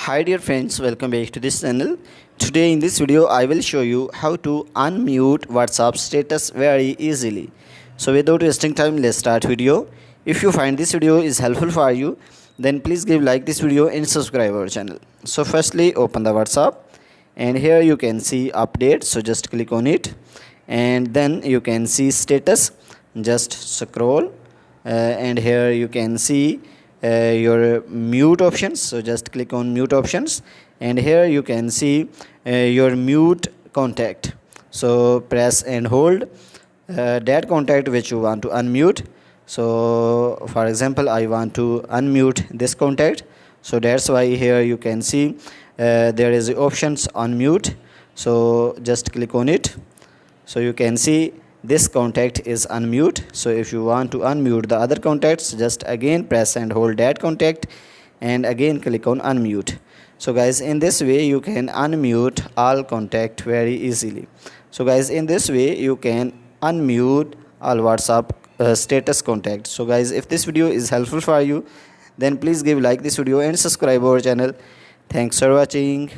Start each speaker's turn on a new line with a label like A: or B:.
A: Hi dear friends, welcome back to this channel. Today in this video I will show you how to unmute WhatsApp status very easily. So without wasting time, let's start video. If you find this video is helpful for you, then please give like this video and subscribe our channel. So firstly open the WhatsApp and here you can see update, so just click on it and then you can see status. Just scroll and here you can see your mute options, so just click on mute options and here you can see your mute contact, so press and hold that contact which you want to unmute. So for example I want to unmute this contact, so that's why here you can see there is options unmute, so just click on it. So you can see this contact is unmute. So if you want to unmute the other contacts, just again press and hold that contact and again click on unmute. So guys, in this way you can unmute all contact very easily. So guys, in this way you can unmute all WhatsApp status contact. So guys, if this video is helpful for you, then please give like this video and subscribe our channel. Thanks for watching.